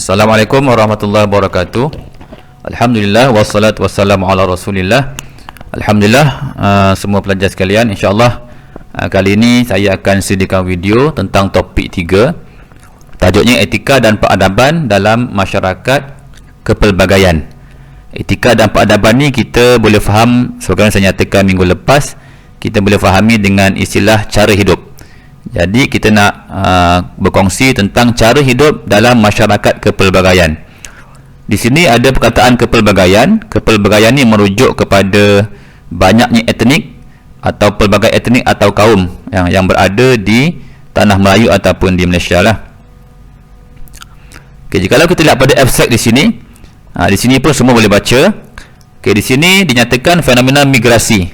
Assalamualaikum warahmatullahi wabarakatuh. Alhamdulillah wassalatu wassalamu ala Rasulillah. Alhamdulillah, semua pelajar sekalian, insya-Allah kali ini saya akan sediakan video tentang topik 3. Tajuknya etika dan peradaban dalam masyarakat kepelbagaian. Etika dan peradaban ni kita boleh faham, sebagaimana saya nyatakan minggu lepas, kita boleh fahami dengan istilah cara hidup. Jadi kita nak berkongsi tentang cara hidup dalam masyarakat kepelbagaian. Di sini ada perkataan kepelbagaian. Kepelbagaian ni merujuk kepada banyaknya etnik atau pelbagai etnik atau kaum yang berada di tanah Melayu ataupun di Malaysia lah. Okey, jikalau kita lihat pada abstrak di sini pun semua boleh baca. Okey, di sini dinyatakan fenomena migrasi.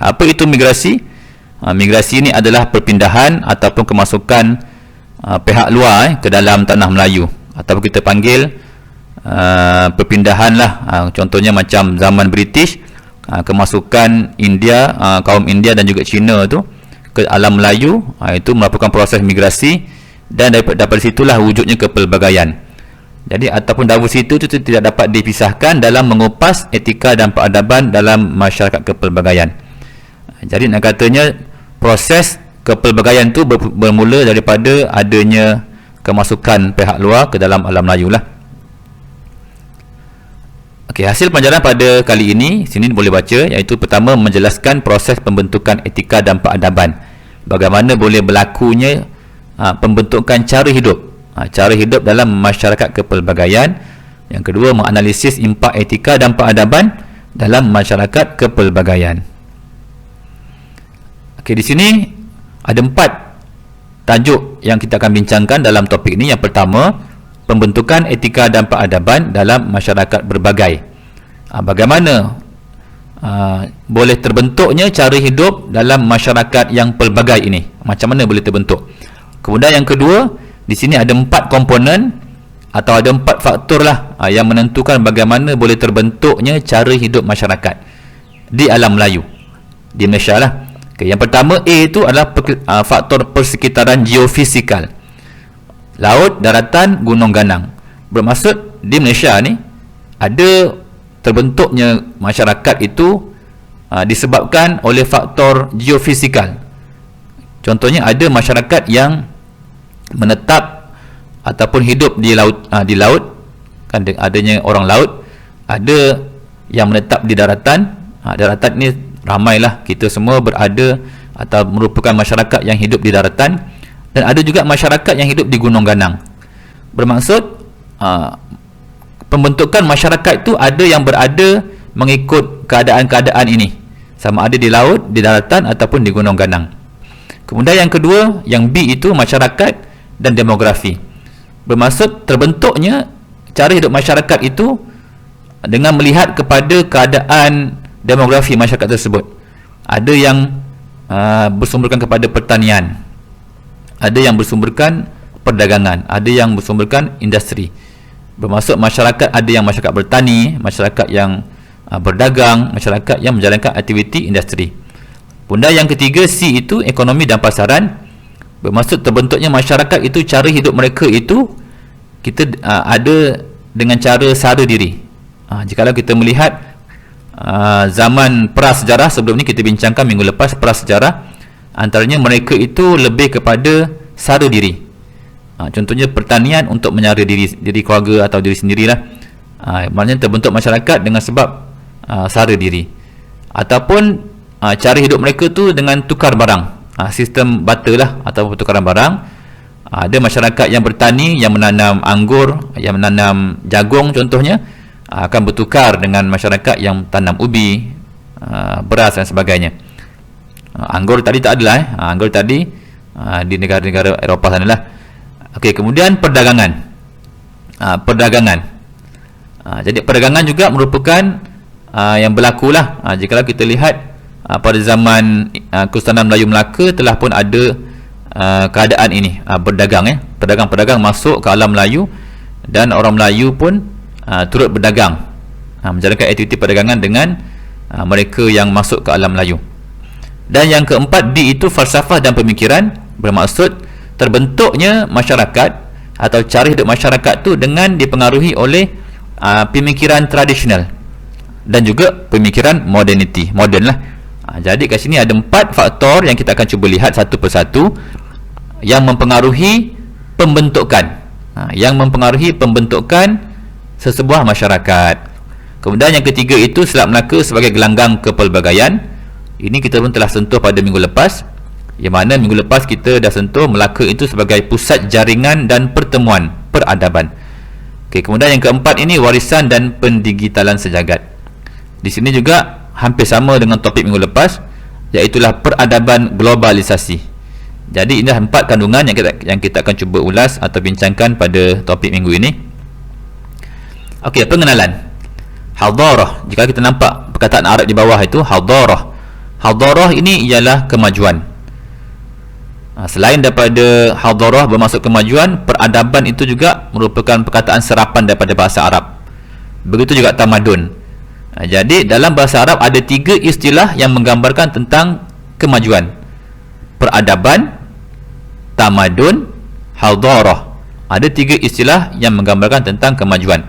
Apa itu migrasi? Migrasi ini adalah perpindahan ataupun kemasukan pihak luar ke dalam tanah Melayu, ataupun kita panggil perpindahan lah. Contohnya macam zaman British, kemasukan India, kaum India dan juga Cina tu ke alam Melayu, itu merupakan proses migrasi, dan daripada situlah wujudnya kepelbagaian. Jadi ataupun dari situ itu tidak dapat dipisahkan dalam mengupas etika dan peradaban dalam masyarakat kepelbagaian. Jadi nak katanya proses kepelbagaian tu bermula daripada adanya kemasukan pihak luar ke dalam alam Melayu lah. Okey, hasil pelajaran pada kali ini sini boleh baca, iaitu pertama menjelaskan proses pembentukan etika dan peradaban. Bagaimana boleh berlakunya pembentukan cara hidup dalam masyarakat kepelbagaian. Yang kedua, menganalisis impak etika dan peradaban dalam masyarakat kepelbagaian. Okey, di sini ada 4 tajuk yang kita akan bincangkan dalam topik ini. Yang pertama, pembentukan etika dan peradaban dalam masyarakat berbagai. Bagaimana boleh terbentuknya cara hidup dalam masyarakat yang pelbagai ini? Macam mana boleh terbentuk? Kemudian yang kedua, di sini ada 4 komponen atau ada 4 faktor lah yang menentukan bagaimana boleh terbentuknya cara hidup masyarakat di alam Melayu, di Malaysia lah. Okay, yang pertama, A itu adalah faktor persekitaran geofisikal. Laut, daratan, gunung ganang. Bermaksud di Malaysia ni ada terbentuknya masyarakat itu disebabkan oleh faktor geofisikal. Contohnya ada masyarakat yang menetap ataupun hidup di laut, kan adanya orang laut. Ada yang menetap di daratan. Daratan ni ramailah kita semua berada atau merupakan masyarakat yang hidup di daratan, dan ada juga masyarakat yang hidup di gunung ganang. Bermaksud pembentukan masyarakat itu ada yang berada mengikut keadaan-keadaan ini, sama ada di laut, di daratan ataupun di gunung ganang. Kemudian yang kedua, yang B itu masyarakat dan demografi. Bermaksud terbentuknya cara hidup masyarakat itu dengan melihat kepada keadaan demografi masyarakat tersebut. Ada yang bersumberkan kepada pertanian, ada yang bersumberkan perdagangan, ada yang bersumberkan industri. Bermaksud masyarakat ada yang masyarakat bertani, masyarakat yang berdagang, masyarakat yang menjalankan aktiviti industri. Kemudian yang ketiga, C itu ekonomi dan pasaran. Bermaksud terbentuknya masyarakat itu, cara hidup mereka itu kita ada dengan cara sara diri. Jikalau kita melihat zaman prasejarah, sebelum ni kita bincangkan minggu lepas prasejarah, antaranya mereka itu lebih kepada sara diri. Contohnya pertanian untuk menyara diri keluarga atau diri sendirilah. Maknanya terbentuk masyarakat dengan sebab sara diri. Ataupun cara hidup mereka tu dengan tukar barang, sistem barter lah, atau pertukaran barang. Ada masyarakat yang bertani, yang menanam anggur, yang menanam jagung contohnya, akan bertukar dengan masyarakat yang tanam ubi, beras dan sebagainya. Anggur tadi tak adalah anggur tadi di negara-negara Eropah sana lah. Okey, kemudian perdagangan. Jadi perdagangan juga merupakan yang berlaku lah. Jikalau kita lihat pada zaman Kesultanan Melayu Melaka telah pun ada keadaan ini, berdagang, pedagang-pedagang masuk ke alam Melayu, dan orang Melayu pun turut berdagang, menjalankan aktiviti perdagangan dengan mereka yang masuk ke alam Melayu. Dan yang keempat, D itu falsafah dan pemikiran. Bermaksud terbentuknya masyarakat atau cara hidup masyarakat tu dengan dipengaruhi oleh pemikiran tradisional dan juga pemikiran moden lah. Jadi kat sini ada 4 faktor yang kita akan cuba lihat satu persatu yang mempengaruhi pembentukan sesebuah masyarakat. Kemudian yang ketiga itu Selat Melaka sebagai gelanggang kepelbagaian. Ini kita pun telah sentuh pada minggu lepas, yang mana minggu lepas kita dah sentuh Melaka itu sebagai pusat jaringan dan pertemuan peradaban. Kemudian yang keempat ini warisan dan pendigitalan sejagat. Di sini juga hampir sama dengan topik minggu lepas, iaitulah peradaban globalisasi. Jadi inilah 4 kandungan yang kita akan cuba ulas atau bincangkan pada topik minggu ini. Okey, pengenalan hadarah. Jika kita nampak perkataan Arab di bawah itu hadarah. Hadarah ini ialah kemajuan. Selain daripada hadarah bermaksud kemajuan, peradaban itu juga merupakan perkataan serapan daripada bahasa Arab. Begitu juga tamadun. Jadi dalam bahasa Arab ada 3 istilah yang menggambarkan tentang kemajuan: peradaban, tamadun, hadarah. Ada 3 istilah yang menggambarkan tentang kemajuan.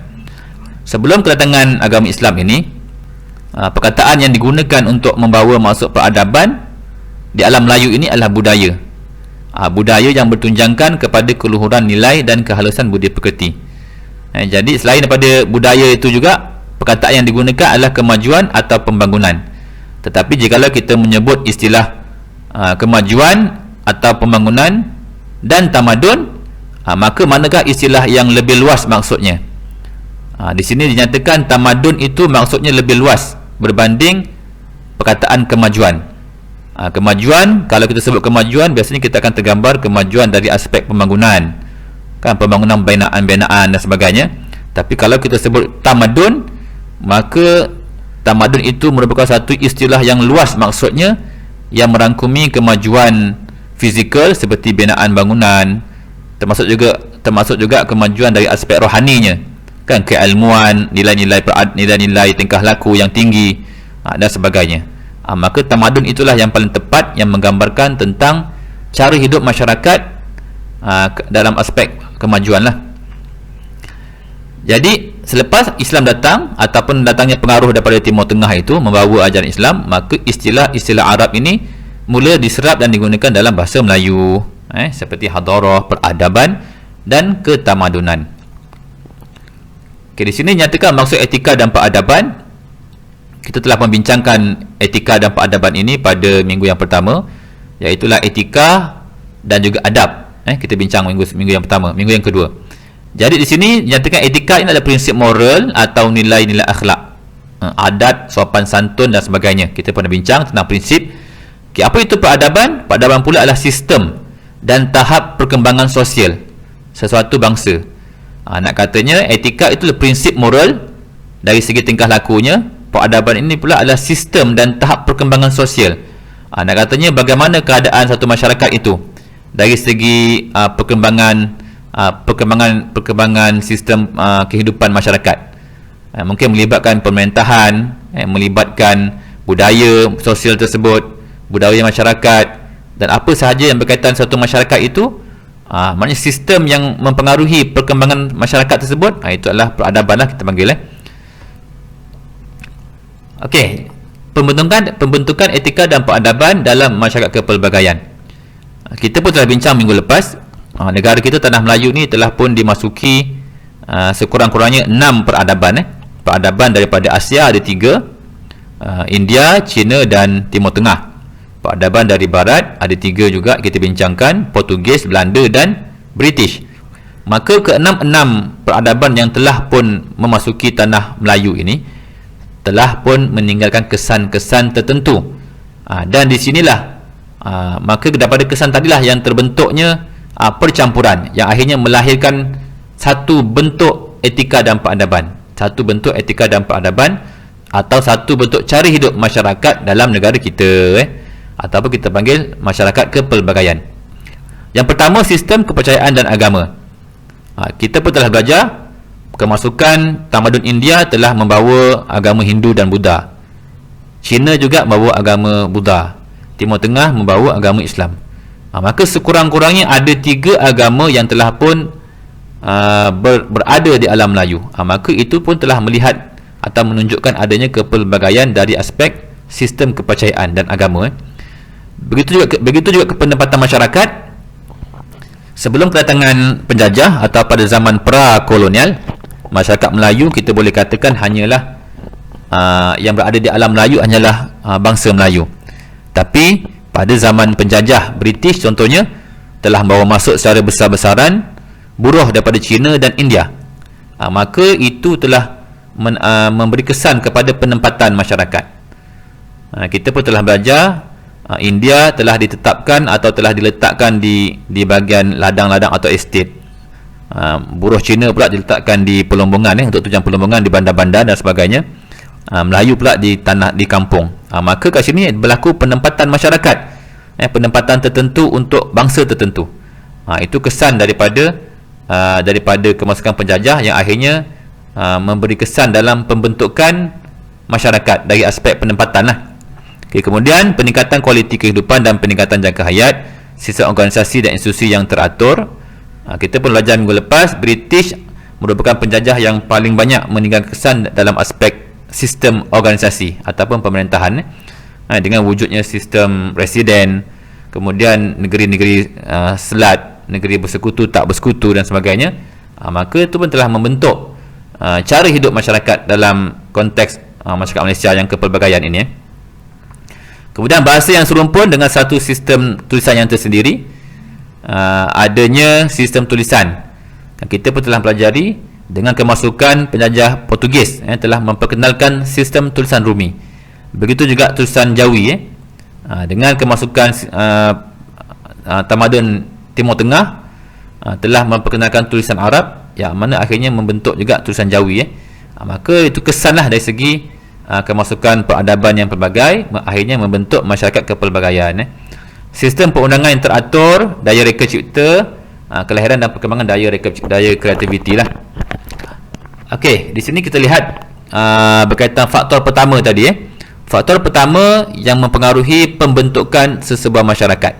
Sebelum kedatangan agama Islam ini, perkataan yang digunakan untuk membawa maksud peradaban di alam Melayu ini adalah budaya. Budaya yang bertunjangkan kepada keluhuran nilai dan kehalusan budi pekerti. Jadi selain daripada budaya itu juga, perkataan yang digunakan adalah kemajuan atau pembangunan. Tetapi jikalau kita menyebut istilah kemajuan atau pembangunan dan tamadun, maka manakah istilah yang lebih luas maksudnya? Di sini dinyatakan tamadun itu maksudnya lebih luas berbanding perkataan kemajuan. Kemajuan, kalau kita sebut kemajuan, biasanya kita akan tergambar kemajuan dari aspek pembangunan, kan, pembangunan binaan dan sebagainya. Tapi kalau kita sebut tamadun, maka tamadun itu merupakan satu istilah yang luas maksudnya, yang merangkumi kemajuan fizikal seperti binaan bangunan, termasuk juga kemajuan dari aspek rohaninya, kan, keilmuan, nilai-nilai tingkah laku yang tinggi dan sebagainya. Maka tamadun itulah yang paling tepat, yang menggambarkan tentang cara hidup masyarakat dalam aspek kemajuan lah. Jadi selepas Islam datang ataupun datangnya pengaruh daripada Timur Tengah itu membawa ajaran Islam, maka istilah-istilah Arab ini mula diserap dan digunakan dalam bahasa Melayu, seperti hadarah, peradaban dan ketamadunan. Di sini nyatakan maksud etika dan peradaban. Kita telah membincangkan etika dan peradaban ini pada minggu yang pertama, iaitulah etika dan juga adab. Kita bincang minggu yang pertama, minggu yang kedua. Jadi di sini nyatakan etika ini adalah prinsip moral atau nilai-nilai akhlak, adat, sopan santun dan sebagainya. Kita pernah bincang tentang prinsip. Apa itu peradaban? Peradaban pula adalah sistem dan tahap perkembangan sosial sesuatu bangsa. Nak katanya etika itu adalah prinsip moral dari segi tingkah lakunya. Peradaban ini pula adalah sistem dan tahap perkembangan sosial. Nak katanya bagaimana keadaan satu masyarakat itu dari segi perkembangan sistem kehidupan masyarakat. Mungkin melibatkan pemerintahan, melibatkan budaya sosial tersebut, budaya masyarakat, dan apa sahaja yang berkaitan satu masyarakat itu. Maknanya sistem yang mempengaruhi perkembangan masyarakat tersebut, itu adalah peradaban lah kita panggil. Okey, pembentukan etika dan peradaban dalam masyarakat kepelbagaian. Kita pun telah bincang minggu lepas. Negara kita Tanah Melayu ni telah pun dimasuki sekurang-kurangnya 6 peradaban. Peradaban daripada Asia ada 3, India, China dan Timur Tengah. Peradaban dari Barat ada 3 juga kita bincangkan, Portugis, Belanda dan British. Maka ke-6 peradaban yang telah pun memasuki Tanah Melayu ini telah pun meninggalkan kesan-kesan tertentu, dan di sinilah maka daripada kesan tadilah yang terbentuknya percampuran yang akhirnya melahirkan satu bentuk etika dan peradaban, atau satu bentuk cara hidup masyarakat dalam negara kita, ataupun kita panggil masyarakat kepelbagaian. Yang pertama, sistem kepercayaan dan agama. Kita pun telah belajar kemasukan tamadun India telah membawa agama Hindu dan Buddha. China juga membawa agama Buddha. Timur Tengah membawa agama Islam. Maka sekurang-kurangnya ada 3 agama yang telah pun berada di alam Melayu, maka itu pun telah melihat atau menunjukkan adanya kepelbagaian dari aspek sistem kepercayaan dan agama. Begitu juga penempatan masyarakat. Sebelum kedatangan penjajah atau pada zaman pra-kolonial, masyarakat Melayu kita boleh katakan hanyalah yang berada di alam Melayu hanyalah bangsa Melayu. Tapi pada zaman penjajah British contohnya, telah bawa masuk secara besar-besaran buruh daripada China dan India. Maka itu telah memberi kesan kepada penempatan masyarakat. Kita pun telah belajar India telah ditetapkan atau telah diletakkan di bahagian ladang-ladang atau estate. Buruh Cina pula diletakkan di pelombongan untuk tujuan pelombongan di bandar-bandar dan sebagainya. Melayu pula di tanah, di kampung. Maka kat sini berlaku penempatan masyarakat, penempatan tertentu untuk bangsa tertentu. Itu kesan daripada kemasukan penjajah yang akhirnya memberi kesan dalam pembentukan masyarakat dari aspek penempatan lah. Kemudian peningkatan kualiti kehidupan dan peningkatan jangka hayat, sistem organisasi dan institusi yang teratur. Kita pun belajar minggu lepas, British merupakan penjajah yang paling banyak meninggalkan kesan dalam aspek sistem organisasi ataupun pemerintahan, dengan wujudnya sistem residen, kemudian negeri-negeri selat, negeri bersekutu, tak bersekutu dan sebagainya. Maka itu pun telah membentuk cara hidup masyarakat dalam konteks masyarakat Malaysia yang kepelbagaian ini. Kemudian bahasa yang serumpun dengan satu sistem tulisan yang tersendiri, adanya sistem tulisan. Kita pun telah pelajari dengan kemasukan penjajah Portugis, telah memperkenalkan sistem tulisan Rumi. Begitu juga tulisan Jawi, dengan kemasukan tamadun Timur Tengah, telah memperkenalkan tulisan Arab, yang mana akhirnya membentuk juga tulisan Jawi. Maka itu kesanlah dari segi kemasukan peradaban yang pelbagai, akhirnya membentuk masyarakat kepelbagaian. Sistem perundangan yang teratur, daya reka cipta, kelahiran dan perkembangan daya kreativiti lah. Okey, di sini kita lihat berkaitan faktor pertama tadi. Faktor pertama yang mempengaruhi pembentukan sesebuah masyarakat.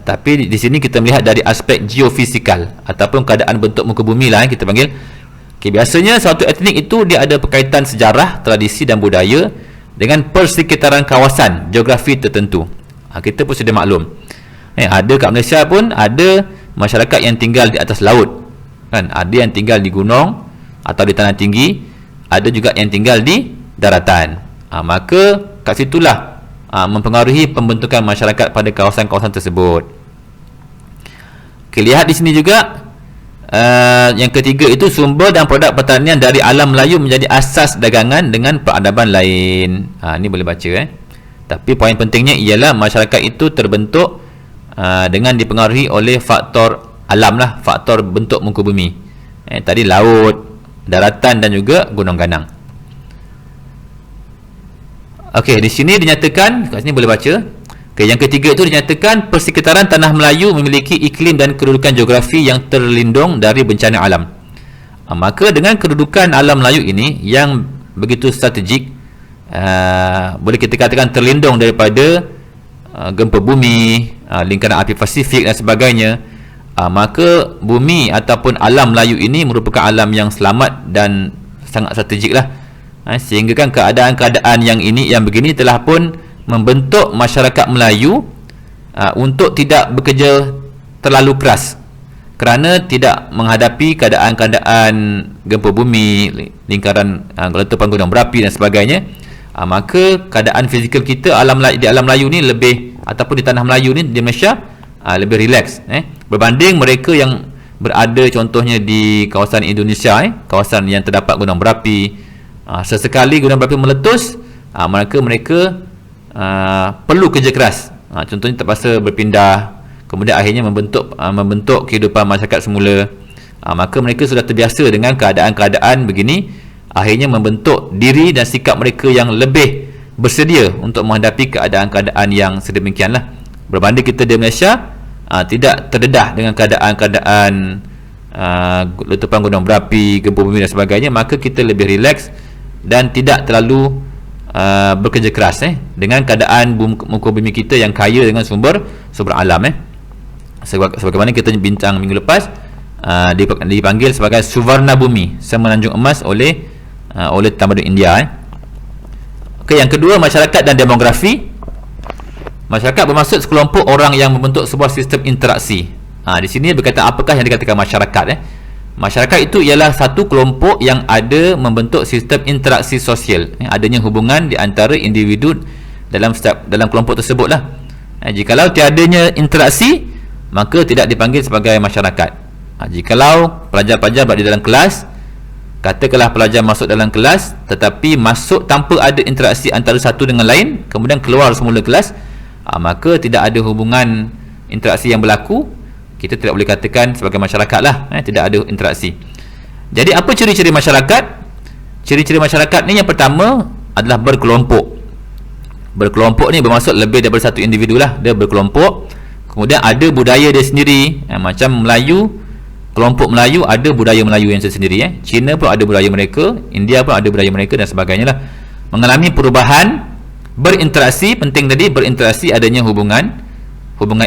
Tapi di sini kita melihat dari aspek geofisikal ataupun keadaan bentuk muka bumi lah, kita panggil. Biasanya suatu etnik itu dia ada berkaitan sejarah, tradisi dan budaya dengan persekitaran kawasan geografi tertentu. Kita pun sudah maklum. Ada kat Malaysia pun ada masyarakat yang tinggal di atas laut, kan? Ada yang tinggal di gunung atau di tanah tinggi, ada juga yang tinggal di daratan. Maka kat situlah mempengaruhi pembentukan masyarakat pada kawasan-kawasan tersebut. Lihat di sini juga. Yang ketiga itu sumber dan produk pertanian dari alam Melayu menjadi asas dagangan dengan peradaban lain. Ini boleh baca. Tapi poin pentingnya ialah masyarakat itu terbentuk dengan dipengaruhi oleh faktor alam lah, faktor bentuk muka bumi. Tadi laut, daratan dan juga gunung ganang. Okey, di sini dinyatakan, kat sini boleh baca. Yang ketiga itu dinyatakan persekitaran tanah Melayu memiliki iklim dan kedudukan geografi yang terlindung dari bencana alam. Maka dengan kedudukan alam Melayu ini yang begitu strategik, boleh kita katakan terlindung daripada gempa bumi, lingkaran api Pasifik dan sebagainya, maka bumi ataupun alam Melayu ini merupakan alam yang selamat dan sangat strategik lah. Sehingga kan keadaan-keadaan yang begini telah pun membentuk masyarakat Melayu untuk tidak bekerja terlalu keras kerana tidak menghadapi keadaan-keadaan gempa bumi, lingkaran letupan gunung berapi dan sebagainya. Maka keadaan fizikal kita di alam Melayu ni lebih, ataupun di tanah Melayu ni di Malaysia lebih relax berbanding mereka yang berada contohnya di kawasan Indonesia, kawasan yang terdapat gunung berapi. Sesekali gunung berapi meletus, mereka perlu kerja keras, contohnya terpaksa berpindah, kemudian akhirnya membentuk kehidupan masyarakat semula. Maka mereka sudah terbiasa dengan keadaan-keadaan begini, akhirnya membentuk diri dan sikap mereka yang lebih bersedia untuk menghadapi keadaan-keadaan yang sedemikianlah. Berbanding kita di Malaysia tidak terdedah dengan keadaan-keadaan letupan gunung berapi, gempa bumi dan sebagainya, maka kita lebih relax dan tidak terlalu bekerja keras dengan keadaan muka bumi kita yang kaya dengan sumber alam. Sebagaimana kita bincang minggu lepas, dipanggil sebagai Suvarna Bumi, semenanjung emas oleh tamadun India. Okey, yang kedua, masyarakat dan demografi. Masyarakat bermaksud sekelompok orang yang membentuk sebuah sistem interaksi. Di sini berkaitan apakah yang dikatakan masyarakat. Masyarakat itu ialah satu kelompok yang ada membentuk sistem interaksi sosial. Adanya hubungan di antara individu dalam kelompok tersebut lah. Jikalau tiadanya interaksi, maka tidak dipanggil sebagai masyarakat. Jikalau pelajar-pelajar berada dalam kelas, katakanlah pelajar masuk dalam kelas tetapi masuk tanpa ada interaksi antara satu dengan lain, kemudian keluar semula kelas, maka tidak ada hubungan interaksi yang berlaku, kita tidak boleh katakan sebagai masyarakat lah. Tidak ada interaksi. Jadi apa ciri-ciri masyarakat? Ciri-ciri masyarakat ni yang pertama adalah berkelompok. Berkelompok ni bermaksud lebih daripada satu individu lah, dia berkelompok. Kemudian ada budaya dia sendiri, macam Melayu, kelompok Melayu ada budaya Melayu yang tersendiri. Cina pun ada budaya mereka, India pun ada budaya mereka dan sebagainya lah. Mengalami perubahan, berinteraksi, penting tadi, berinteraksi, adanya hubungan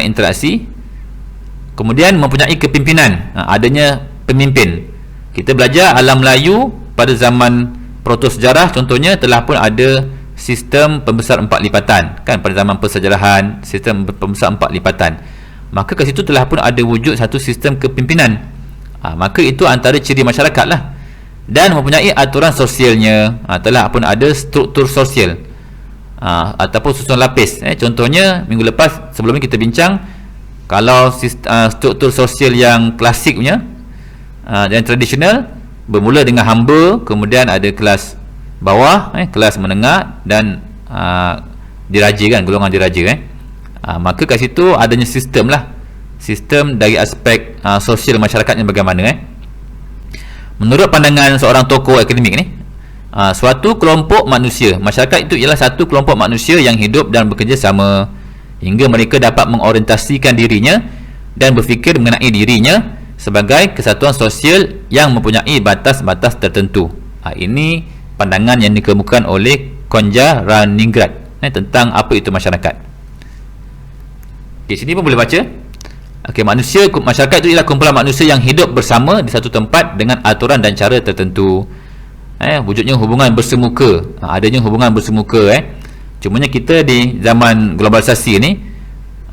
interaksi. Kemudian mempunyai kepimpinan, adanya pemimpin. Kita belajar alam Melayu pada zaman protosejarah contohnya telah pun ada sistem pembesar 4 lipatan kan, pada zaman persejarahan sistem pembesar 4 lipatan, maka ke situ telah pun ada wujud satu sistem kepimpinan. Maka itu antara ciri masyarakat lah. Dan mempunyai aturan sosialnya, telah pun ada struktur sosial ataupun susunan lapis. Contohnya minggu lepas sebelum ni kita bincang, kalau struktur sosial yang klasik punya dan tradisional bermula dengan hamba, kemudian ada kelas bawah, kelas menengah dan diraja kan, golongan diraja. Maka kat situ adanya sistem lah, sistem dari aspek sosial masyarakatnya bagaimana. Menurut pandangan seorang tokoh akademik ni, suatu kelompok manusia, masyarakat itu ialah satu kelompok manusia yang hidup dan bekerja sama hingga mereka dapat mengorientasikan dirinya dan berfikir mengenai dirinya sebagai kesatuan sosial yang mempunyai batas-batas tertentu. Ini pandangan yang dikemukakan oleh Konja Raningrat tentang apa itu masyarakat. Di sini pun boleh baca. Masyarakat itu ialah kumpulan manusia yang hidup bersama di satu tempat dengan aturan dan cara tertentu. Wujudnya hubungan bersemuka, adanya hubungan bersemuka. Cumanya kita di zaman globalisasi ni,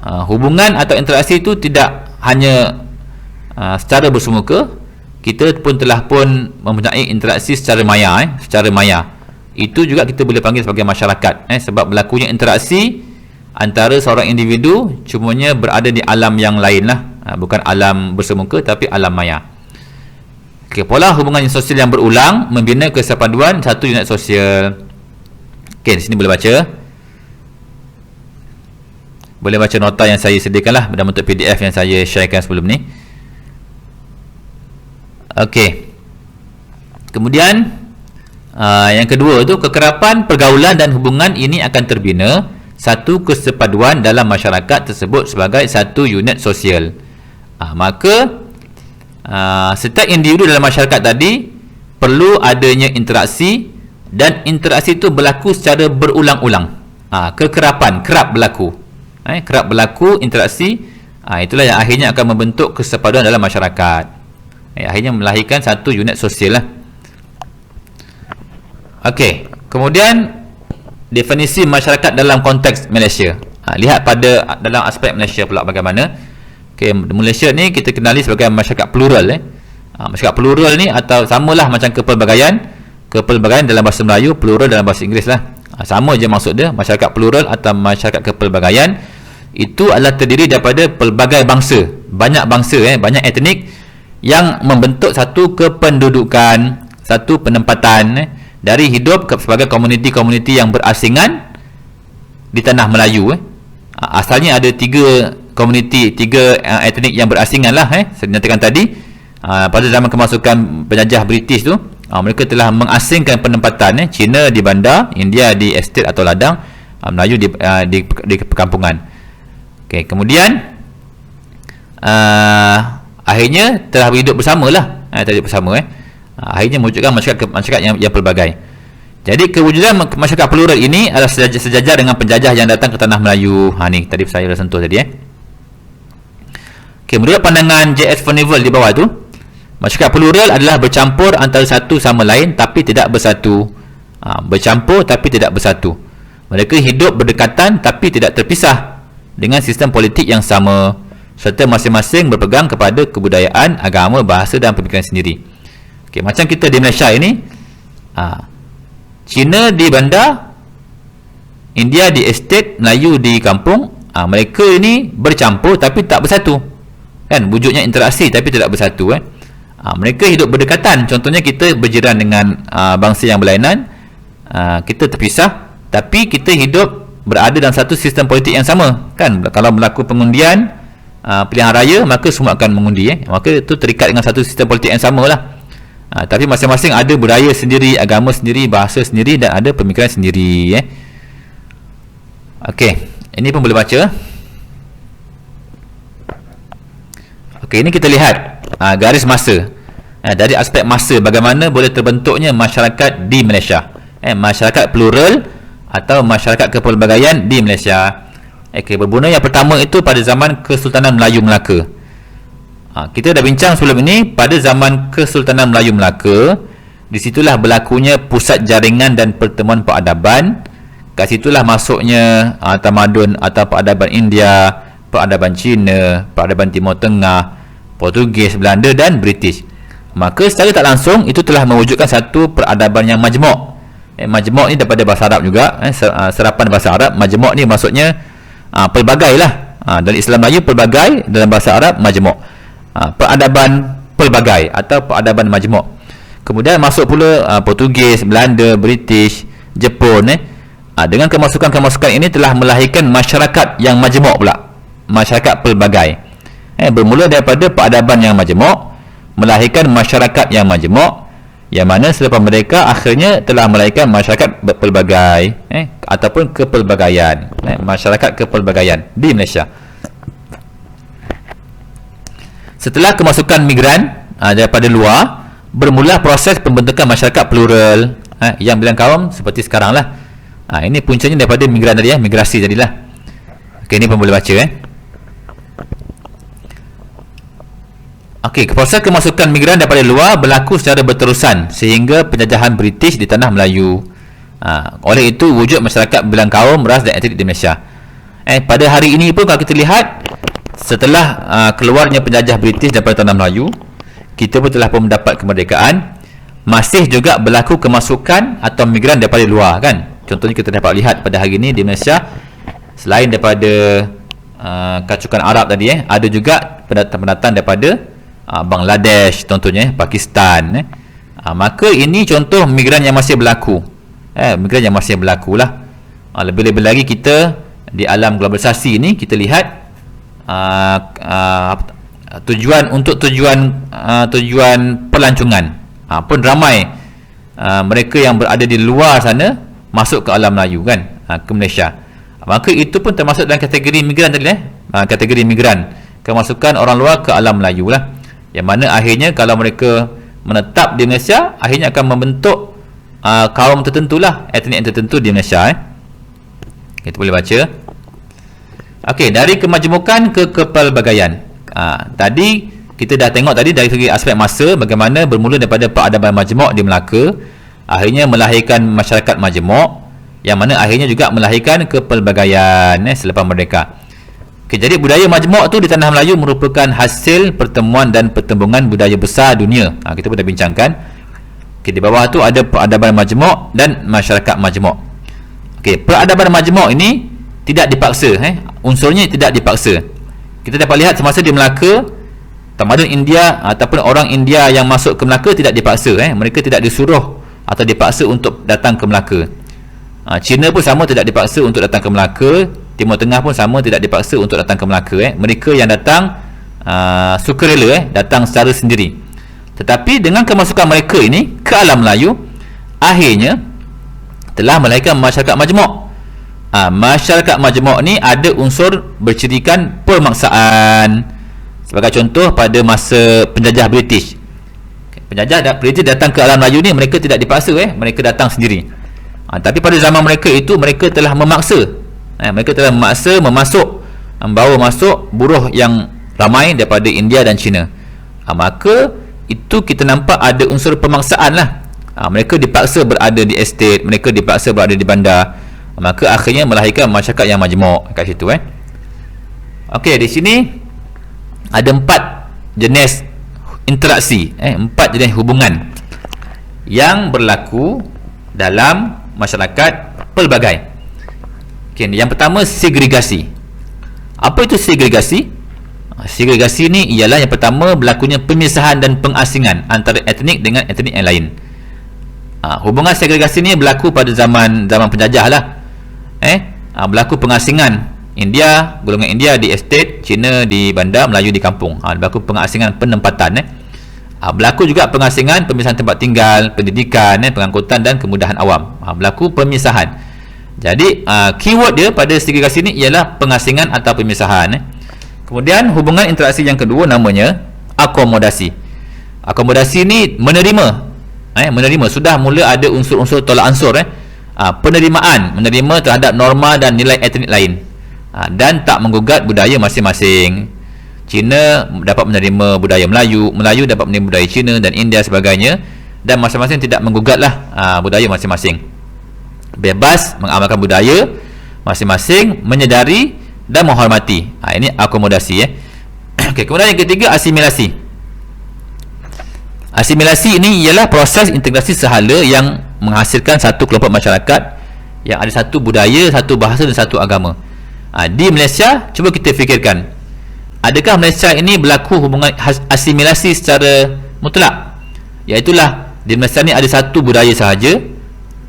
hubungan atau interaksi itu tidak hanya secara bersemuka, kita pun telah pun mempunyai interaksi secara maya. Secara maya itu juga kita boleh panggil sebagai masyarakat, sebab berlakunya interaksi antara seorang individu cumanya berada di alam yang lain lah, bukan alam bersemuka tapi alam maya. Pola hubungan sosial yang berulang membina kesepaduan satu unit sosial. Di sini boleh baca nota yang saya sediakan lah dalam bentuk PDF yang saya sharekan sebelum ni. Kemudian yang kedua tu, kekerapan pergaulan dan hubungan ini akan terbina satu kesepaduan dalam masyarakat tersebut sebagai satu unit sosial. Maka setiap individu dalam masyarakat tadi perlu adanya interaksi, dan interaksi itu berlaku secara berulang-ulang. Kekerapan, kerap berlaku interaksi, itulah yang akhirnya akan membentuk kesepaduan dalam masyarakat, akhirnya melahirkan satu unit sosial lah. Kemudian definisi masyarakat dalam konteks Malaysia. Lihat pada dalam aspek Malaysia pula bagaimana. Malaysia ni kita kenali sebagai masyarakat plural. Masyarakat plural ni atau samalah macam kepelbagaian dalam bahasa Melayu, plural dalam bahasa Inggeris lah. Sama je maksud dia. Masyarakat plural atau masyarakat kepelbagaian itu adalah terdiri daripada pelbagai bangsa, banyak bangsa, banyak etnik yang membentuk satu kependudukan, satu penempatan dari hidup sebagai komuniti-komuniti yang berasingan di tanah Melayu. Asalnya ada tiga etnik yang berasingan lah, saya nyatakan tadi. Pada zaman kemasukan penjajah British tu, mereka telah mengasingkan penempatan, Cina di bandar, India di estate atau ladang, Melayu di perkampungan. Kemudian akhirnya telah hidup bersama lah, akhirnya mewujudkan masyarakat yang pelbagai. Jadi kewujudan masyarakat plural ini adalah sejajar dengan penjajah yang datang ke tanah Melayu. Ni tadi saya dah sentuh tadi. Menurut pandangan J.S. Furnival di bawah tu, Masyarakat plural adalah bercampur antara satu sama lain tapi tidak bersatu. Bercampur tapi tidak bersatu. Mereka hidup berdekatan tapi tidak terpisah dengan sistem politik yang sama, serta masing-masing berpegang kepada kebudayaan, agama, bahasa dan pemikiran sendiri. Okay, macam kita di Malaysia ini, Cina di bandar, India di estate, Melayu di kampung. Mereka ini bercampur tapi tak bersatu, kan? Wujudnya interaksi tapi tidak bersatu, kan? Mereka hidup berdekatan. Contohnya kita berjiran dengan bangsa yang berlainan, kita terpisah tapi kita hidup berada dalam satu sistem politik yang sama, kan? Kalau berlaku pengundian pilihan raya, maka semua akan mengundi, maka itu terikat dengan satu sistem politik yang sama lah. Tapi masing-masing ada budaya sendiri, agama sendiri, bahasa sendiri dan ada pemikiran sendiri. Okey, ini pun boleh baca. Okey, ini kita lihat garis masa. Dari aspek masa, bagaimana boleh terbentuknya masyarakat di Malaysia, masyarakat plural atau masyarakat kepelbagaian di Malaysia. Okey, bermula yang pertama itu pada zaman Kesultanan Melayu Melaka. Kita dah bincang sebelum ini, pada zaman Kesultanan Melayu Melaka, di situlah berlakunya pusat jaringan dan pertemuan peradaban. Kat situlah masuknya tamadun atau peradaban India, peradaban Cina, peradaban Timur Tengah, Portugis, Belanda dan British. Maka secara tak langsung itu telah mewujudkan satu peradaban yang majmuk. Majmuk ni daripada bahasa Arab juga, serapan bahasa Arab. Majmuk ni maksudnya pelbagai lah. Dalam Islam Melayu pelbagai, dalam bahasa Arab majmuk. Peradaban pelbagai atau peradaban majmuk. Kemudian masuk pula Portugis, Belanda, British, Jepun. Dengan kemasukan-kemasukan ini telah melahirkan masyarakat yang majmuk pula, masyarakat pelbagai. Bermula daripada peradaban yang majmuk, melahirkan masyarakat yang majmuk, yang mana selepas mereka akhirnya telah melahirkan masyarakat pelbagai, ataupun kepelbagaian, masyarakat kepelbagaian di Malaysia. Setelah kemasukan migran daripada luar, bermula proses pembentukan masyarakat plural yang bilang kaum seperti sekarang lah. Ini puncanya daripada migran tadi, migrasi tadilah. Okey, ini pun boleh baca. Okey, proses kemasukan migran daripada luar berlaku secara berterusan sehingga penjajahan British di tanah Melayu. Oleh itu wujud masyarakat bilang kaum, ras dan etnik di Malaysia. Pada hari ini pun kalau kita lihat, setelah keluarnya penjajah British daripada tanah Melayu, kita pun telah pun mendapat kemerdekaan, masih juga berlaku kemasukan atau migran daripada luar, kan? Contohnya kita dapat lihat pada hari ini di Malaysia, selain daripada kacukan Arab tadi, ada juga pendatang-pendatang daripada Bangladesh, contohnya Pakistan. Maka ini contoh migran yang masih berlaku, migran yang masih berlaku lah. Lebih-lebih lagi kita di alam globalisasi ini, kita lihat tujuan pelancongan pun ramai mereka yang berada di luar sana masuk ke alam Melayu, kan, ke Malaysia. Maka itu pun termasuk dalam kategori migran tadi, kategori migran, kemasukan orang luar ke alam Melayu lah, yang mana akhirnya kalau mereka menetap di Malaysia, akhirnya akan membentuk kaum tertentu lah, etnik tertentu di Malaysia. Kita boleh baca. Okey, dari kemajmukan ke kepelbagaian. Tadi kita dah tengok tadi dari segi aspek masa, bagaimana bermula daripada peradaban majmuk di Melaka, akhirnya melahirkan masyarakat majmuk, yang mana akhirnya juga melahirkan kepelbagaian selepas merdeka. Okay, jadi budaya majmuk tu di tanah Melayu merupakan hasil pertemuan dan pertembungan budaya besar dunia. Kita pun dah bincangkan. Okay, di bawah tu ada peradaban majmuk dan masyarakat majmuk. Okay, peradaban majmuk ini tidak dipaksa, unsurnya tidak dipaksa. Kita dapat lihat semasa di Melaka, tamadun India ataupun orang India yang masuk ke Melaka tidak dipaksa, mereka tidak disuruh atau dipaksa untuk datang ke Melaka. Cina pun sama, tidak dipaksa untuk datang ke Melaka. Timur Tengah pun sama, tidak dipaksa untuk datang ke Melaka. Mereka yang datang sukarela, datang secara sendiri. Tetapi dengan kemasukan mereka ini ke alam Melayu, akhirnya telah melahirkan masyarakat majmuk. Masyarakat majmuk ni ada unsur bercirikan pemaksaan. Sebagai contoh, pada masa penjajah British, penjajah British datang ke alam Melayu ni, mereka tidak dipaksa, mereka datang sendiri. Tapi pada zaman mereka itu, mereka telah memaksa, mereka telah memaksa membawa masuk buruh yang ramai daripada India dan China. Maka itu kita nampak ada unsur pemaksaan lah. Mereka dipaksa berada di estate, mereka dipaksa berada di bandar, maka akhirnya melahirkan masyarakat yang majmuk kat situ. Okey, di sini ada 4 jenis interaksi, 4 jenis hubungan yang berlaku dalam masyarakat pelbagai. Okay, yang pertama, segregasi. Apa itu segregasi? Segregasi ni ialah yang pertama berlakunya pemisahan dan pengasingan antara etnik dengan etnik yang lain. Hubungan segregasi ni berlaku pada zaman penjajah lah. Berlaku pengasingan India, golongan India di estate, Cina di bandar, Melayu di kampung. Berlaku pengasingan penempatan. Berlaku juga pengasingan pemisahan tempat tinggal, pendidikan, pengangkutan dan kemudahan awam. Berlaku pemisahan. Jadi keyword dia pada segregasi ni ialah pengasingan atau pemisahan. Kemudian hubungan interaksi yang kedua namanya akomodasi. Akomodasi ni menerima. Menerima, sudah mula ada unsur-unsur tolak ansur. Penerimaan, menerima terhadap norma dan nilai etnik lain, dan tak menggugat budaya masing-masing. Cina dapat menerima budaya Melayu, Melayu dapat menerima budaya Cina dan India sebagainya, dan masing-masing tidak menggugatlah budaya masing-masing. Bebas mengamalkan budaya masing-masing, menyedari dan menghormati. Ini akomodasi. Okay, kemudian yang ketiga, asimilasi. Asimilasi ini ialah proses integrasi sehala yang menghasilkan satu kelompok masyarakat yang ada satu budaya, satu bahasa dan satu agama. Di Malaysia, cuba kita fikirkan, adakah Malaysia ini berlaku hubungan asimilasi secara mutlak? Iaitulah di Malaysia ni ada satu budaya sahaja,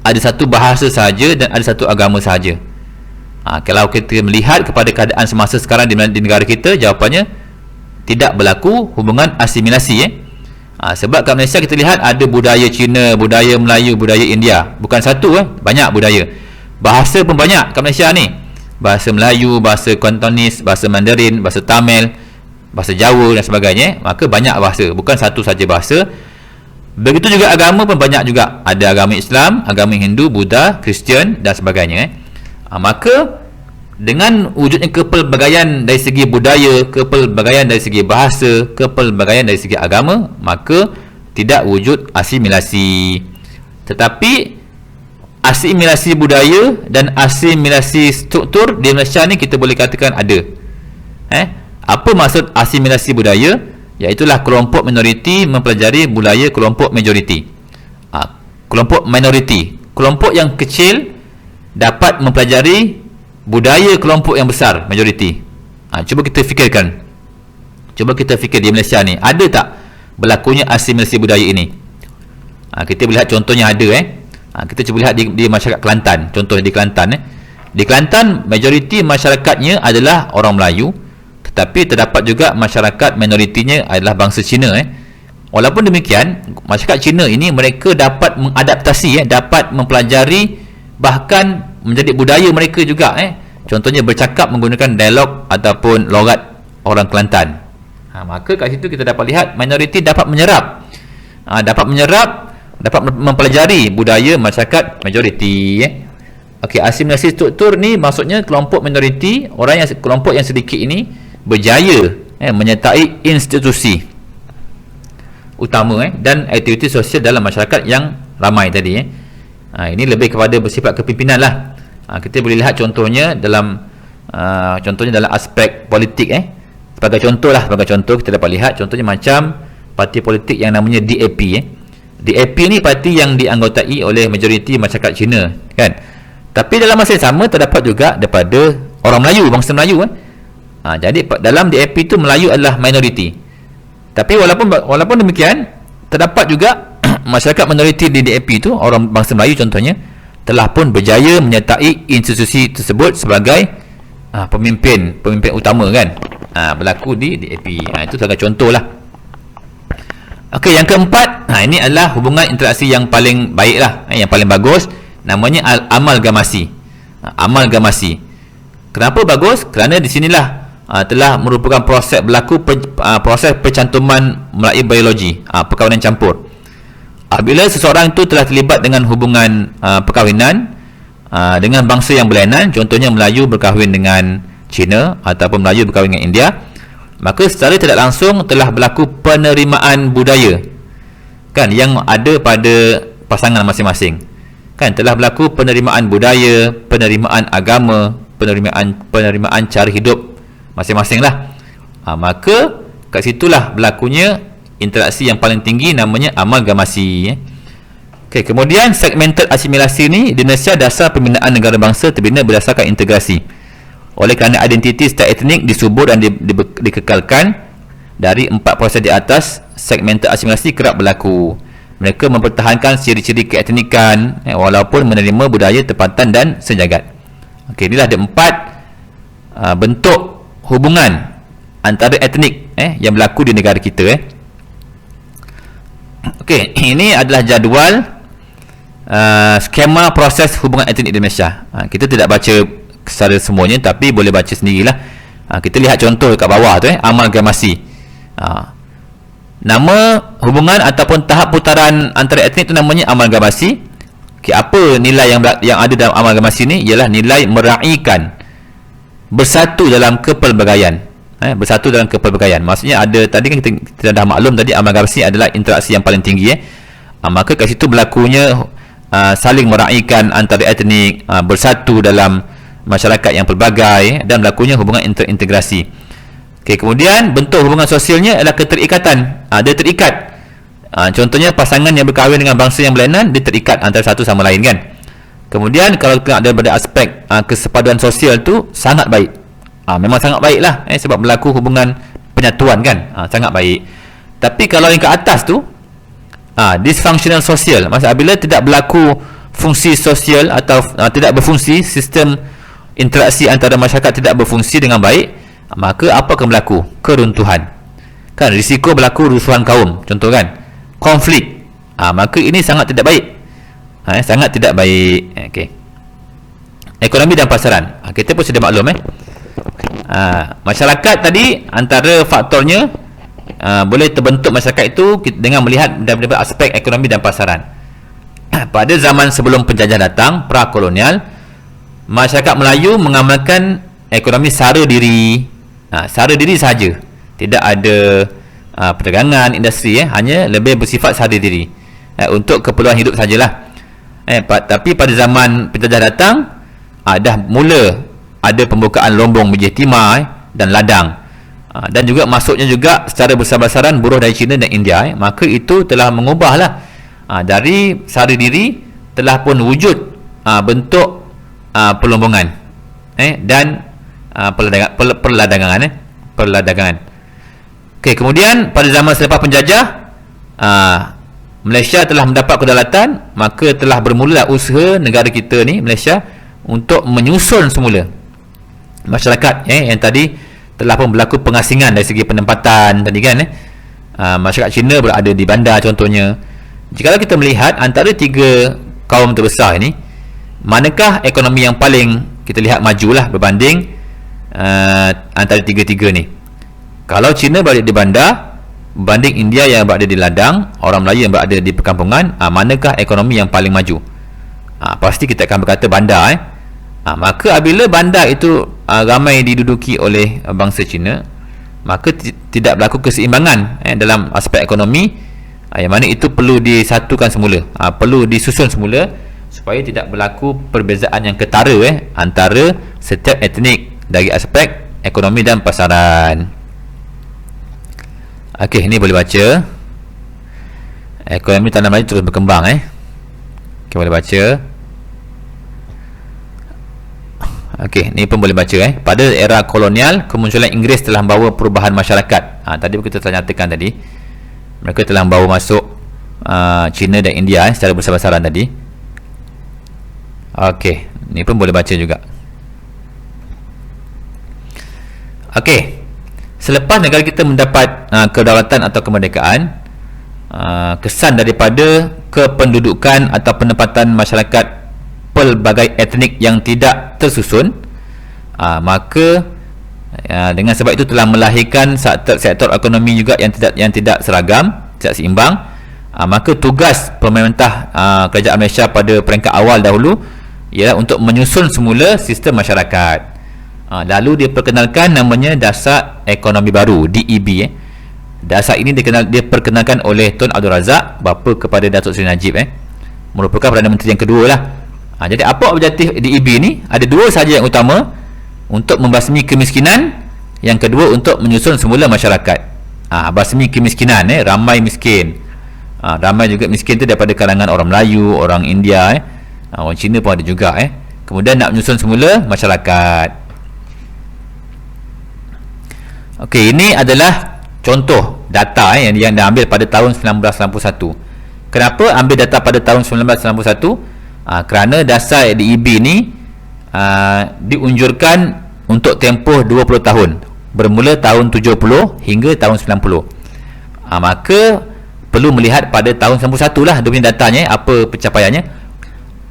ada satu bahasa sahaja dan ada satu agama sahaja. Kalau kita melihat kepada keadaan semasa sekarang di negara kita, jawapannya tidak berlaku hubungan asimilasi. Sebab kat Malaysia kita lihat ada budaya Cina, budaya Melayu, budaya India. Bukan satu, banyak budaya. Bahasa pun banyak kat Malaysia ni. Bahasa Melayu, bahasa Kantonis, bahasa Mandarin, bahasa Tamil, bahasa Jawa dan sebagainya. Maka banyak bahasa, bukan satu saja bahasa. Begitu juga agama pun banyak juga. Ada agama Islam, agama Hindu, Buddha, Kristian dan sebagainya. Maka dengan wujudnya kepelbagaian dari segi budaya, kepelbagaian dari segi bahasa, kepelbagaian dari segi agama, maka tidak wujud asimilasi. Tetapi asimilasi budaya dan asimilasi struktur di Malaysia ni kita boleh katakan ada. Apa maksud asimilasi budaya? Iaitulah kelompok minoriti mempelajari budaya kelompok majoriti. Kelompok minoriti, kelompok yang kecil dapat mempelajari budaya kelompok yang besar, majoriti. Cuba kita fikirkan, cuba kita fikir di Malaysia ni ada tak berlakunya asimilasi budaya ini? Kita lihat contohnya ada. Kita cuba lihat di masyarakat Kelantan. Contohnya di Kelantan. Di Kelantan, majoriti masyarakatnya adalah orang Melayu, tetapi terdapat juga masyarakat minoritinya adalah bangsa Cina. Walaupun demikian, masyarakat Cina ini mereka dapat mengadaptasi, dapat mempelajari, bahkan menjadi budaya mereka juga. Contohnya bercakap menggunakan dialog ataupun logat orang Kelantan. Maka kat situ kita dapat lihat minoriti dapat menyerap, dapat mempelajari budaya masyarakat majoriti. Okey, asimilasi struktur ni maksudnya kelompok minoriti, kelompok yang sedikit ini berjaya menyertai institusi utama dan aktiviti sosial dalam masyarakat yang ramai tadi. Ini lebih kepada bersifat kepimpinan lah. Kita boleh lihat contohnya dalam aspek politik. Sebagai contoh kita dapat lihat contohnya macam parti politik yang namanya DAP. DAP ni parti yang dianggotai oleh majoriti masyarakat Cina, kan? Tapi dalam masa yang sama terdapat juga daripada orang Melayu, bangsa Melayu. Jadi dalam DAP tu Melayu adalah minoriti. Tapi walaupun demikian, terdapat juga masyarakat minoriti di DAP itu, orang bangsa Melayu contohnya, telah pun berjaya menyertai institusi tersebut sebagai pemimpin utama, kan? Berlaku di DAP. Itu sebagai contohlah. Okey, yang keempat, ini adalah hubungan interaksi yang paling baik lah, yang paling bagus, namanya amalgamasi. Amalgamasi. Kenapa bagus? Kerana di sinilah telah merupakan proses proses percantuman melalui biologi, perkahwinan campur. Bila seseorang itu telah terlibat dengan hubungan perkahwinan dengan bangsa yang berlainan, contohnya Melayu berkahwin dengan Cina ataupun Melayu berkahwin dengan India, maka secara tidak langsung telah berlaku penerimaan budaya, kan, yang ada pada pasangan masing-masing, kan, telah berlaku penerimaan budaya, penerimaan agama, penerimaan cara hidup masing-masing lah. Maka kat situlah berlakunya interaksi yang paling tinggi, namanya amalgamasi. Okay, kemudian segmented asimilasi ni di Malaysia, dasar pembinaan negara bangsa terbina berdasarkan integrasi. Oleh kerana identiti setiap etnik disubur dan dikekalkan dari 4 proses di atas, segmented asimilasi kerap berlaku. Mereka mempertahankan ciri-ciri keetnikan walaupun menerima budaya tempatan dan sejagat. Okey, inilah ada 4 bentuk hubungan antara etnik yang berlaku di negara kita. Okey, ini adalah jadual skema proses hubungan etnik di Malaysia. Kita tidak baca secara semuanya, tapi boleh baca sendirilah. Kita lihat contoh dekat bawah tu, amalgamasi. Nama hubungan ataupun tahap putaran antara etnik itu namanya amalgamasi. Okay, apa nilai yang ada dalam amalgamasi ni? Ialah nilai meraihkan bersatu dalam kepelbagaian. Bersatu dalam kepelbagaian. Maksudnya ada, tadi kan kita dah maklum tadi, amalgamasi adalah interaksi yang paling tinggi. Maka kat situ berlakunya saling meraihkan antara etnik, bersatu dalam masyarakat yang pelbagai, dan berlakunya hubungan interintegrasi. Okay, kemudian bentuk hubungan sosialnya adalah keterikatan. Dia terikat. Contohnya pasangan yang berkahwin dengan bangsa yang berlainan, dia terikat antara satu sama lain, kan. Kemudian kalau kita ada pada aspek kesepaduan sosial tu sangat baik. Memang sangat baik lah, sebab berlaku hubungan penyatuan, kan. Sangat baik. Tapi kalau yang ke atas tu, dysfunctional sosial, maksudnya bila tidak berlaku fungsi sosial atau tidak berfungsi, sistem interaksi antara masyarakat tidak berfungsi dengan baik, maka apa akan berlaku? Keruntuhan, kan, risiko berlaku rusuhan kaum, contoh, kan, konflik. Maka ini sangat tidak baik, sangat tidak baik. Okay. Ekonomi dan pasaran, kita pun sudah maklum. Masyarakat tadi, antara faktornya boleh terbentuk masyarakat itu dengan melihat daripada aspek ekonomi dan pasaran. Pada zaman sebelum penjajah datang, pra-kolonial, masyarakat Melayu mengamalkan ekonomi sara diri. Sara diri sahaja, tidak ada perdagangan, industri, hanya lebih bersifat sara diri untuk keperluan hidup sajalah. Tapi pada zaman penjajah datang, dah mula ada pembukaan lombong biji timah dan ladang. Dan juga masuknya juga secara besar-besaran buruh dari China dan India. Maka itu telah mengubahlah, dari sara diri telah pun wujud bentuk perlombongan dan perladangan. Okey, kemudian pada zaman selepas penjajah, Malaysia telah mendapat kedaulatan, maka telah bermula usaha negara kita ni, Malaysia, untuk menyusun semula masyarakat yang tadi telah pun berlaku pengasingan dari segi penempatan tadi, kan. Masyarakat Cina berada di bandar, contohnya. Jika kita melihat antara 3 kaum terbesar ini, manakah ekonomi yang paling kita lihat majulah berbanding antara 3 ni? Kalau Cina berada di bandar berbanding India yang berada di ladang, orang Melayu yang berada di perkampungan, manakah ekonomi yang paling maju? Pasti kita akan berkata bandar. Maka apabila bandar itu ramai diduduki oleh bangsa Cina, maka tidak berlaku keseimbangan dalam aspek ekonomi, yang mana itu perlu disatukan semula, perlu disusun semula supaya tidak berlaku perbezaan yang ketara antara setiap etnik dari aspek ekonomi dan pasaran. Okey, ini boleh baca. Ekonomi tanah Melayu terus berkembang. Okey, boleh baca. Okey, ni pun boleh baca. Pada era kolonial, kemunculan Inggeris telah membawa perubahan masyarakat. Tadi kita telah nyatakan tadi, mereka telah membawa masuk China dan India secara besar-besaran tadi. Okey, ni pun boleh baca juga. Okey, selepas negara kita mendapat kedaulatan atau kemerdekaan, kesan daripada kependudukan atau penempatan masyarakat pelbagai etnik yang tidak tersusun, maka dengan sebab itu telah melahirkan sektor ekonomi juga yang tidak seragam, tidak seimbang. Maka tugas pemerintah kerajaan Malaysia pada peringkat awal dahulu ialah untuk menyusun semula sistem masyarakat. Lalu dia perkenalkan namanya dasar ekonomi baru, DEB. Dasar ini diperkenalkan oleh Tun Abdul Razak, bapa kepada Datuk Seri Najib, merupakan Perdana Menteri yang kedua lah. Jadi apa objektif DEB ni? Ada dua sahaja yang utama, untuk membasmi kemiskinan, yang kedua untuk menyusun semula masyarakat. Basmi kemiskinan, ramai miskin. Ramai juga miskin tu daripada kalangan orang Melayu, orang India, orang Cina pun ada juga. Kemudian nak menyusun semula masyarakat. Okey, ini adalah contoh data yang diambil pada tahun 1991. Kenapa ambil data pada tahun 1991? Kerana dasar DEB ni diunjurkan untuk tempoh 20 tahun, bermula tahun 70 hingga tahun 90. Maka perlu melihat pada tahun 91 lah dia punya datanya, apa pencapaiannya.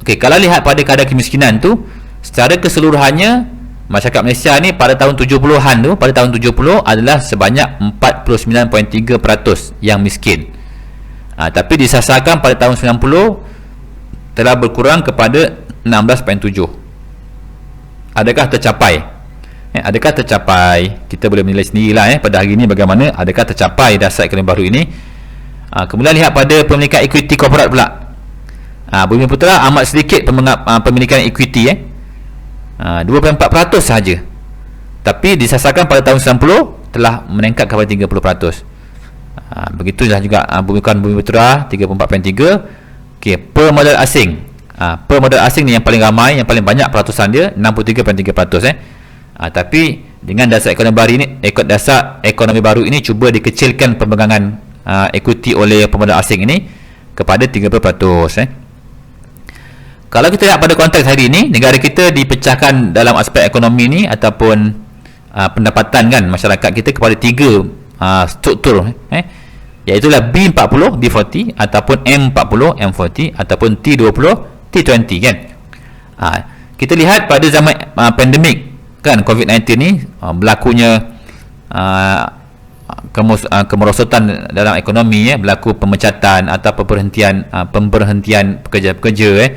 Okey, kalau lihat pada kadar kemiskinan tu, secara keseluruhannya masyarakat Malaysia ni pada tahun 70-an tu, pada tahun 70 adalah sebanyak 49.3% yang miskin. Tapi disasarkan pada tahun 90 telah berkurang kepada 16.7. Adakah tercapai? Adakah tercapai? Kita boleh menilai sendirilah pada hari ini bagaimana adakah tercapai dasar ekonomi baru ini. Kemudian lihat pada pemilikan equity korporat pula. Bumi Putera amat sedikit pemilikan equity, 24% sahaja. Tapi disasarkan pada tahun 90 telah meningkat kepada 30%. Begitulah juga Bumi Putera 34.3. Okey, per modal asing. Per modal asing ni yang paling ramai, yang paling banyak peratusan dia 63.3%. Tapi dengan dasar ekonomi baru ini cuba dikecilkan pemegangan equity oleh pemodal asing ini kepada 30%. Kalau kita lihat pada konteks hari ini, negara kita dipecahkan dalam aspek ekonomi ni ataupun pendapatan kan masyarakat kita kepada tiga struktur, iaitulah B40, B40 ataupun M40, M40 ataupun T20, T20 kan. Kita lihat pada zaman pandemik kan COVID-19 ni, berlakunya kemerosotan dalam ekonomi, berlaku pemecatan atau pemberhentian pekerja-pekerja,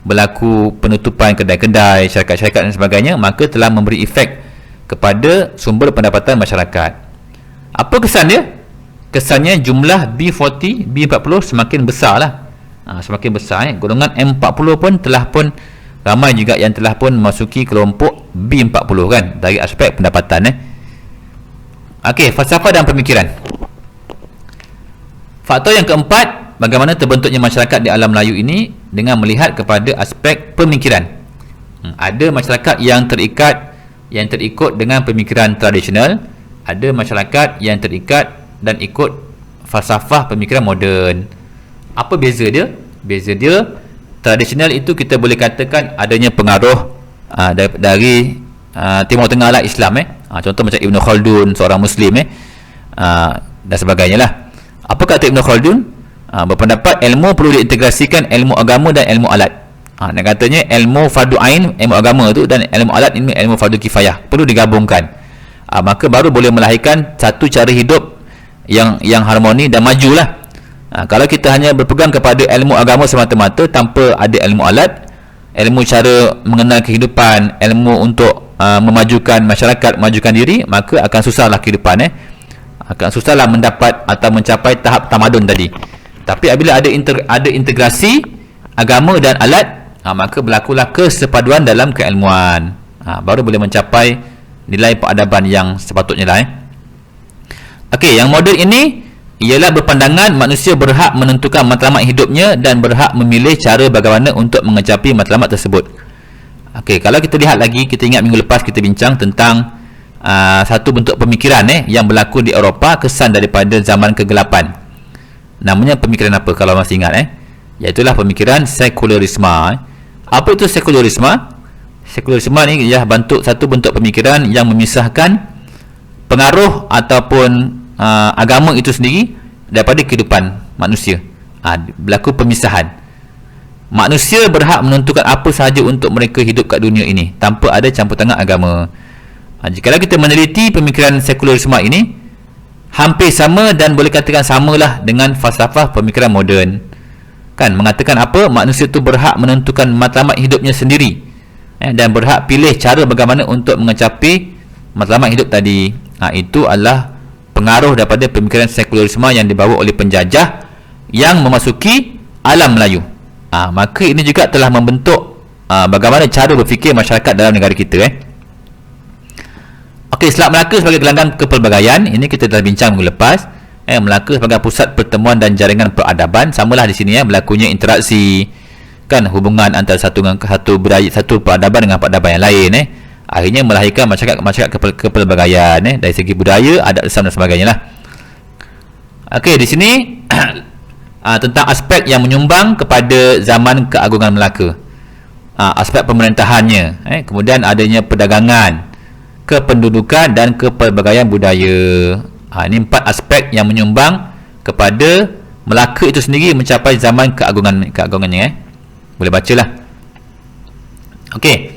berlaku penutupan kedai-kedai, syarikat-syarikat dan sebagainya, maka telah memberi efek kepada sumber pendapatan masyarakat. Apa kesan dia? Kesannya jumlah B40, B40 semakin besar lah. Semakin besar. Golongan M40 pun ramai juga yang telah pun memasuki kelompok B40 kan, dari aspek pendapatan. Okey, falsafah dan pemikiran. Faktor yang keempat, bagaimana terbentuknya masyarakat di alam Melayu ini dengan melihat kepada aspek pemikiran. Ada masyarakat yang terikut dengan pemikiran tradisional, ada masyarakat yang terikat dan ikut falsafah pemikiran moden. Apa beza dia? Beza dia, tradisional itu kita boleh katakan adanya pengaruh dari Timur Tengah lah, Islam. Contoh macam Ibn Khaldun, seorang Muslim dan sebagainya lah. Apa kata Ibn Khaldun? Berpendapat ilmu perlu diintegrasikan ilmu agama dan ilmu alat. Dan katanya ilmu fardu ain, ilmu agama tu, dan ilmu alat ini ilmu fardu kifayah, perlu digabungkan. Maka baru boleh melahirkan satu cara hidup yang harmoni dan majulah. Kalau kita hanya berpegang kepada ilmu agama semata-mata tanpa ada ilmu alat, ilmu cara mengenal kehidupan, ilmu untuk memajukan masyarakat, memajukan diri, maka akan susahlah kehidupan, akan susahlah mendapat atau mencapai tahap tamadun tadi. Tapi apabila ada integrasi agama dan alat, maka berlakulah kesepaduan dalam keilmuan, baru boleh mencapai nilai peradaban yang sepatutnya lah. Okey, yang moden ini ialah berpandangan manusia berhak menentukan matlamat hidupnya dan berhak memilih cara bagaimana untuk mengecapi matlamat tersebut. Okey, kalau kita lihat lagi, kita ingat minggu lepas kita bincang tentang satu bentuk pemikiran yang berlaku di Eropah, kesan daripada zaman kegelapan. Namanya pemikiran apa kalau masih ingat? Iaitulah pemikiran sekularisme. Apa itu sekularisme? Sekularisme ni ialah satu bentuk pemikiran yang memisahkan pengaruh ataupun agama itu sendiri daripada kehidupan manusia. Berlaku pemisahan. Manusia berhak menentukan apa sahaja untuk mereka hidup kat dunia ini tanpa ada campur tangan agama. Jika kita meneliti pemikiran sekularisme ini, hampir sama dan boleh katakan samalah dengan falsafah pemikiran moden. Kan mengatakan apa? Manusia itu berhak menentukan matlamat hidupnya sendiri. dan berhak pilih cara bagaimana untuk mencapai matlamat hidup tadi. Itu adalah pengaruh daripada pemikiran sekularisme yang dibawa oleh penjajah yang memasuki alam Melayu. Maka ini juga telah membentuk bagaimana cara berfikir masyarakat dalam negara kita. Okey, Selat Melaka sebagai gelanggang kepelbagaian, ini kita telah bincang minggu lepas. Melaka sebagai pusat pertemuan dan jaringan peradaban, samalah di sini berlakunya interaksi, kan, hubungan antara satu budaya, satu peradaban dengan peradaban yang lain. Akhirnya melahirkan masyarakat kepelbagaian dari segi budaya, adat, Islam dan sebagainya lah. Okey, di sini tentang aspek yang menyumbang kepada zaman keagungan Melaka, aspek pemerintahannya, kemudian adanya perdagangan, kependudukan dan kepelbagaian budaya. Ini 4 aspek yang menyumbang kepada Melaka itu sendiri mencapai zaman keagungannya. Boleh bacalah. Okey,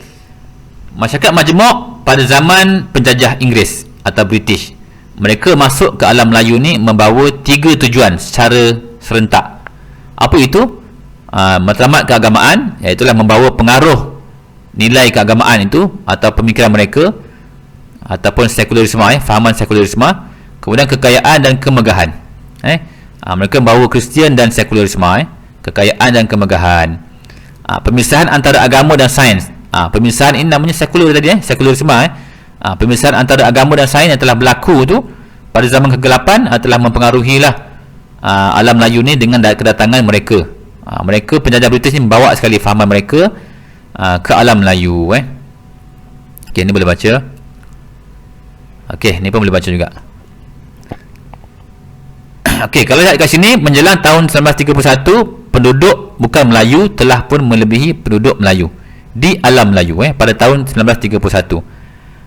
masyarakat majmuk pada zaman penjajah Inggeris atau British, mereka masuk ke alam Melayu ni membawa 3 tujuan secara serentak. Apa itu? Matlamat keagamaan, iaitu membawa pengaruh nilai keagamaan itu atau pemikiran mereka ataupun sekularisme, fahaman sekularisme, kemudian kekayaan dan kemegahan. Mereka membawa Kristian dan sekularisme, kekayaan dan kemegahan. Pemisahan antara agama dan sains. Pemisahan ini namanya sekular tadi, sekularisme. Pemisahan antara agama dan sains yang telah berlaku tu pada zaman kegelapan telah mempengaruhilah alam Melayu ni dengan kedatangan mereka. Mereka penjajah British ni membawa sekali fahaman mereka ke alam Melayu. Okey, ni boleh baca. Okey, ni pun boleh baca juga. Okey, kalau lihat kat sini, menjelang tahun 1931, penduduk bukan Melayu telah pun melebihi penduduk Melayu di alam Melayu pada tahun 1931.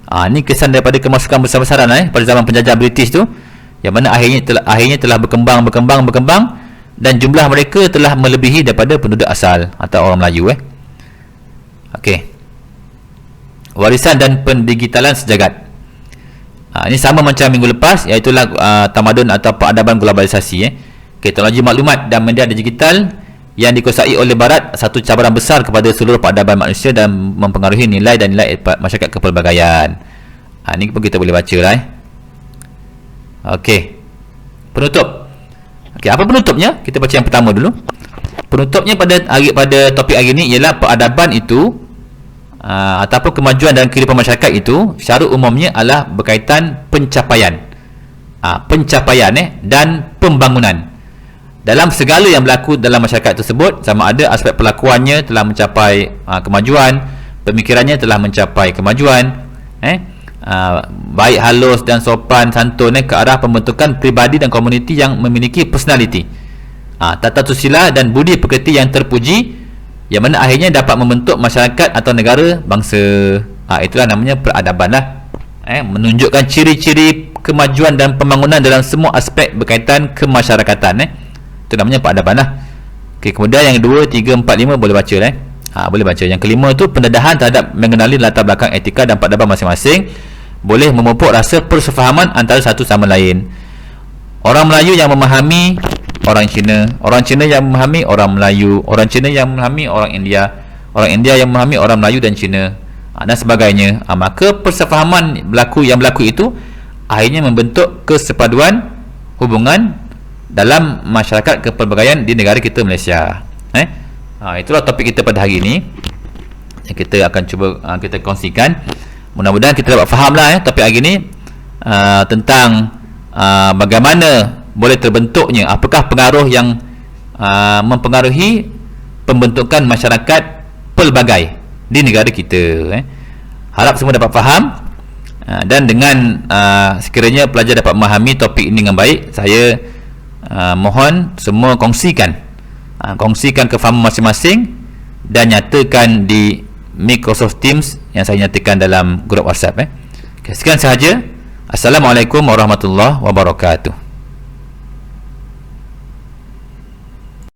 Ini kesan daripada kemasukan besar-besaran pada zaman penjajah British tu, yang mana akhirnya telah berkembang dan jumlah mereka telah melebihi daripada penduduk asal atau orang Melayu. Okey, warisan dan pendigitalan sejagat. Ini sama macam minggu lepas, iaitu tamadun atau peradaban globalisasi. Teknologi maklumat dan media digital yang dikuasai oleh Barat satu cabaran besar kepada seluruh peradaban manusia dan mempengaruhi nilai dan nilai masyarakat kepelbagaian. Ini pun kita boleh baca lah. Okey, penutup. Okey, apa penutupnya? Kita baca yang pertama dulu. Penutupnya pada topik hari ini ialah peradaban itu ataupun kemajuan dalam kehidupan masyarakat itu secara umumnya adalah berkaitan pencapaian dan pembangunan dalam segala yang berlaku dalam masyarakat tersebut, sama ada aspek perlakuannya telah mencapai kemajuan, pemikirannya telah mencapai kemajuan, baik halus dan sopan santun ke arah pembentukan pribadi dan komuniti yang memiliki personality, tata susila dan budi pekerti yang terpuji, yang mana akhirnya dapat membentuk masyarakat atau negara bangsa. Itulah namanya peradaban lah. Menunjukkan ciri-ciri kemajuan dan pembangunan dalam semua aspek berkaitan kemasyarakatan. Itu namanya peradaban lah. Okey, kemudian yang 2, 3, 4, 5 boleh baca lah. Boleh baca. Yang kelima itu pendedahan terhadap mengenali latar belakang etika dan peradaban masing-masing, boleh memupuk rasa persefahaman antara satu sama lain. Orang Melayu yang memahami orang Cina yang memahami orang Melayu, orang Cina yang memahami orang India yang memahami orang Melayu dan Cina, dan sebagainya. Maka persefahaman yang berlaku itu akhirnya membentuk kesepaduan hubungan dalam masyarakat kepelbagaian di negara kita Malaysia. Itulah topik kita pada hari ini yang kita akan cuba kita kongsikan. Mudah-mudahan kita dapat fahamlah topik hari ini tentang bagaimana boleh terbentuknya, apakah pengaruh yang mempengaruhi pembentukan masyarakat pelbagai di negara kita. Harap semua dapat faham, dan dengan sekiranya pelajar dapat memahami topik ini dengan baik, saya mohon semua kongsikan kefahaman masing-masing dan nyatakan di Microsoft Teams yang saya nyatakan dalam grup WhatsApp. Sekian sahaja. Assalamualaikum warahmatullahi wabarakatuh.